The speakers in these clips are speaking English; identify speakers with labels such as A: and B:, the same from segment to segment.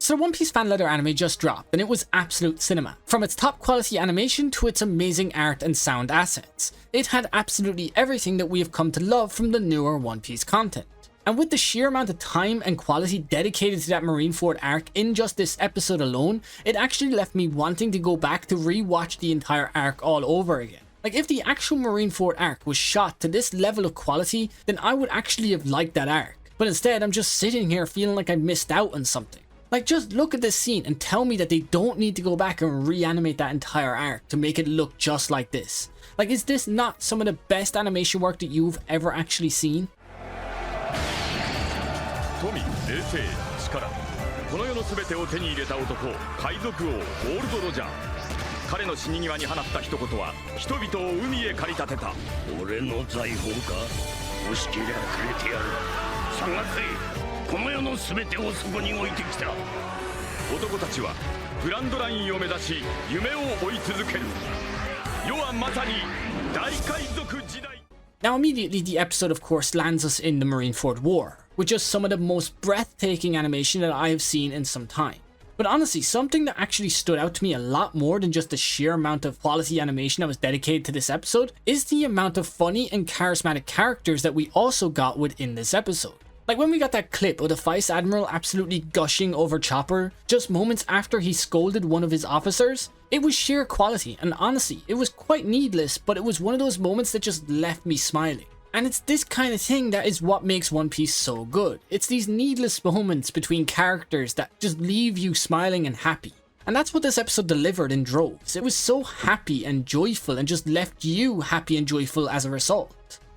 A: So the One Piece fan letter anime just dropped, and it was absolute cinema. From its top quality animation to its amazing art and sound assets. It had absolutely everything that we have come to love from the newer One Piece content. And with the sheer amount of time and quality dedicated to that Marineford arc in just this episode alone, it actually left me wanting to go back to rewatch the entire arc all over again. Like, if the actual Marineford arc was shot to this level of quality, then I would actually have liked that arc. But instead, I'm just sitting here feeling like I missed out on something. Like, just look at this scene and tell me that they don't need to go back and reanimate that entire arc to make it look just like this. Like, is this not some of the best animation work that you've ever actually seen?
B: 富、冷静、力、この世の全てを手に入れた男、海賊王ゴールド・ロジャー。彼の死に際に放った一言は人々を海へ駆り立てた。俺の財宝か？欲しけりゃくれてやる。探せ。この世の全てをそこに置いてきた。男たちはグランドラインを目指し夢を追い続ける。世はまさに大海賊時代。
A: Now immediately the episode of course lands us in the Marineford War, with just some of the most breathtaking animation that I have seen in some time. But honestly, something that actually stood out to me a lot more than just the sheer amount of quality animation that was dedicated to this episode is the amount of funny and charismatic characters that we also got within this episode. Like when we got that clip of the Vice Admiral absolutely gushing over Chopper just moments after he scolded one of his officers, it was sheer quality, and honestly, it was quite needless, but it was one of those moments that just left me smiling. And it's this kind of thing that is what makes One Piece so good. It's these needless moments between characters that just leave you smiling and happy. And that's what this episode delivered in droves. It was so happy and joyful and just left you happy and joyful as a result.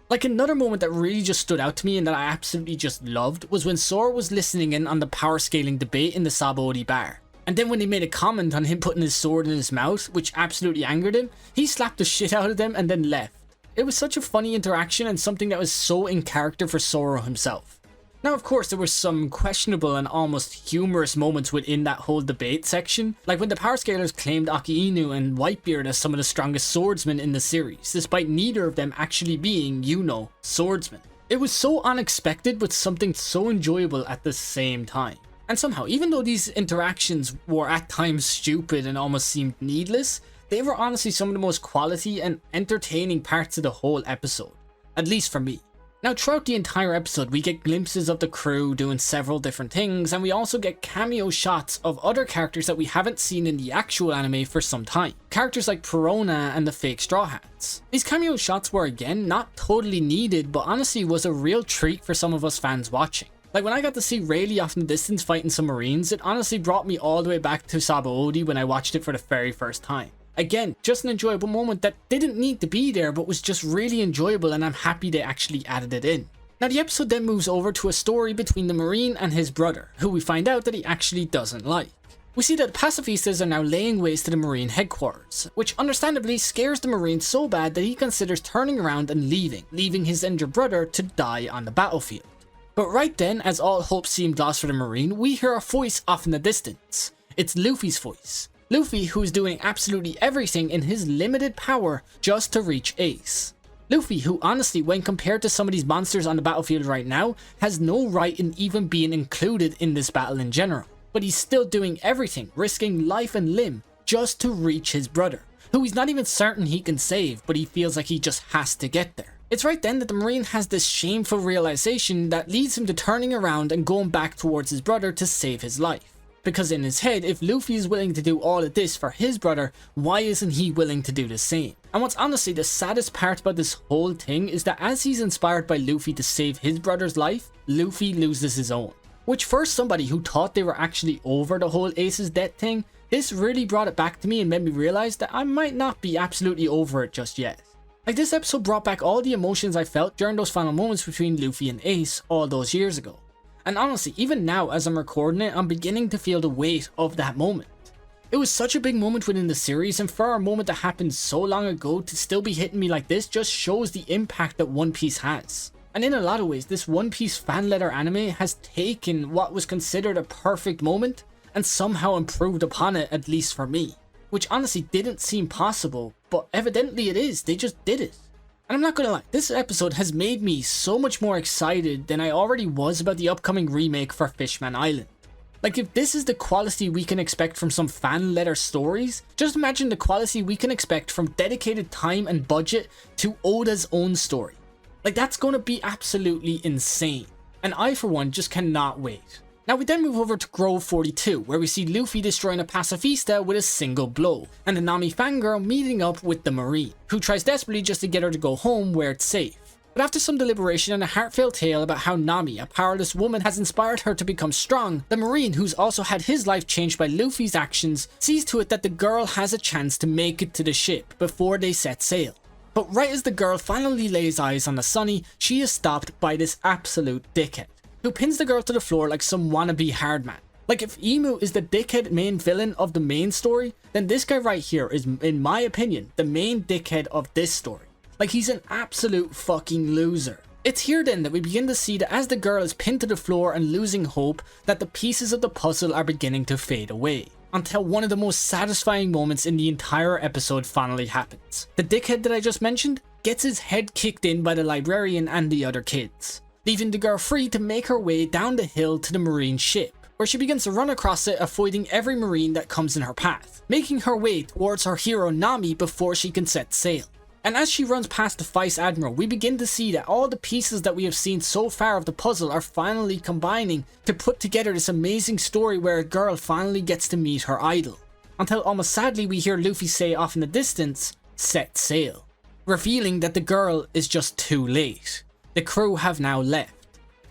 A: Like another moment that really just stood out to me and that I absolutely just loved was when Zoro was listening in on the power scaling debate in the Sabaody bar. And then when they made a comment on him putting his sword in his mouth, which absolutely angered him, he slapped the shit out of them and then left. It was such a funny interaction and something that was so in character for Zoro himself. Now of course there were some questionable and almost humorous moments within that whole debate section, like when the Power Scalers claimed Aki Inu and Whitebeard as some of the strongest swordsmen in the series, despite neither of them actually being, you know, swordsmen. It was so unexpected but something so enjoyable at the same time. And somehow, even though these interactions were at times stupid and almost seemed needless, they were honestly some of the most quality and entertaining parts of the whole episode. At least for me. Now throughout the entire episode we get glimpses of the crew doing several different things, and we also get cameo shots of other characters that we haven't seen in the actual anime for some time. Characters like Perona and the fake Straw Hats. These cameo shots were again not totally needed, but honestly was a real treat for some of us fans watching. Like when I got to see Rayleigh off in the distance fighting some Marines, it honestly brought me all the way back to Sabaody when I watched it for the very first time. Again, just an enjoyable moment that didn't need to be there but was just really enjoyable, and I'm happy they actually added it in. Now the episode then moves over to a story between the Marine and his brother, who we find out that he actually doesn't like. We see that the pacifistas are now laying waste to the Marine headquarters, which understandably scares the Marine so bad that he considers turning around and leaving his injured brother to die on the battlefield. But right then, as all hope seemed lost for the Marine, we hear a voice off in the distance. It's Luffy's voice. Luffy, who's doing absolutely everything in his limited power just to reach Ace. Luffy, who honestly, when compared to some of these monsters on the battlefield right now, has no right in even being included in this battle in general. But he's still doing everything, risking life and limb, just to reach his brother, who he's not even certain he can save, but he feels like he just has to get there. It's right then that the Marine has this shameful realization that leads him to turning around and going back towards his brother to save his life. Because in his head, if Luffy is willing to do all of this for his brother, why isn't he willing to do the same? And what's honestly the saddest part about this whole thing is that as he's inspired by Luffy to save his brother's life, Luffy loses his own. Which for somebody who thought they were actually over the whole Ace's death thing, this really brought it back to me and made me realize that I might not be absolutely over it just yet. Like this episode brought back all the emotions I felt during those final moments between Luffy and Ace all those years ago. And honestly, even now as I'm recording it, I'm beginning to feel the weight of that moment. It was such a big moment within the series, and for a moment that happened so long ago to still be hitting me like this just shows the impact that One Piece has. And in a lot of ways, this One Piece fan letter anime has taken what was considered a perfect moment and somehow improved upon it, at least for me. Which honestly didn't seem possible, but evidently it is, they just did it. And I'm not gonna lie, this episode has made me so much more excited than I already was about the upcoming remake for Fishman Island. Like, if this is the quality we can expect from some fan letter stories, just imagine the quality we can expect from dedicated time and budget to Oda's own story. Like, that's gonna be absolutely insane. And I, for one, just cannot wait. Now we then move over to Grove 42, where we see Luffy destroying a pacifista with a single blow, and the Nami fangirl meeting up with the Marine, who tries desperately just to get her to go home where it's safe. But after some deliberation and a heartfelt tale about how Nami, a powerless woman, has inspired her to become strong, the Marine, who's also had his life changed by Luffy's actions, sees to it that the girl has a chance to make it to the ship before they set sail. But right as the girl finally lays eyes on the Sunny, she is stopped by this absolute dickhead, who pins the girl to the floor like some wannabe hardman. Like, if Emu is the dickhead main villain of the main story, then this guy right here is, in my opinion, the main dickhead of this story. Like, he's an absolute fucking loser. It's here then that we begin to see that as the girl is pinned to the floor and losing hope, that the pieces of the puzzle are beginning to fade away. Until one of the most satisfying moments in the entire episode finally happens. The dickhead that I just mentioned gets his head kicked in by the librarian and the other kids, leaving the girl free to make her way down the hill to the Marine ship, where she begins to run across it, avoiding every Marine that comes in her path, making her way towards her hero Nami before she can set sail. And as she runs past the Vice Admiral, we begin to see that all the pieces that we have seen so far of the puzzle are finally combining to put together this amazing story where a girl finally gets to meet her idol. Until almost sadly we hear Luffy say off in the distance, "Set sail," revealing that the girl is just too late. The crew have now left.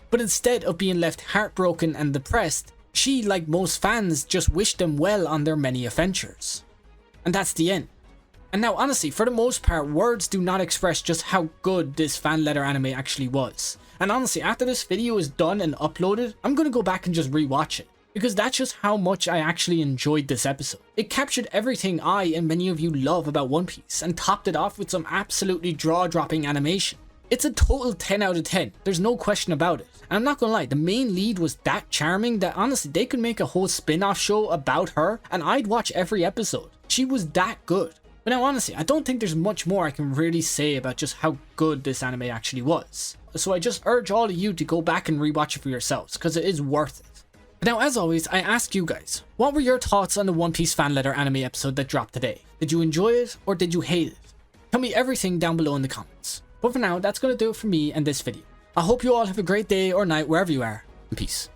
A: But instead of being left heartbroken and depressed, she, like most fans, just wished them well on their many adventures. And that's the end. And now honestly, for the most part, words do not express just how good this fan letter anime actually was. And honestly, after this video is done and uploaded, I'm gonna go back and just rewatch it, because that's just how much I actually enjoyed this episode. It captured everything I and many of you love about One Piece, and topped it off with some absolutely jaw-dropping animation. It's a total 10 out of 10, there's no question about it. And I'm not gonna lie, the main lead was that charming that honestly they could make a whole spin-off show about her and I'd watch every episode. She was that good. But now honestly, I don't think there's much more I can really say about just how good this anime actually was. So I just urge all of you to go back and rewatch it for yourselves, because it is worth it. But now as always, I ask you guys, what were your thoughts on the One Piece fan letter anime episode that dropped today? Did you enjoy it or did you hate it? Tell me everything down below in the comments. But for now, that's going to do it for me and this video. I hope you all have a great day or night wherever you are, and peace.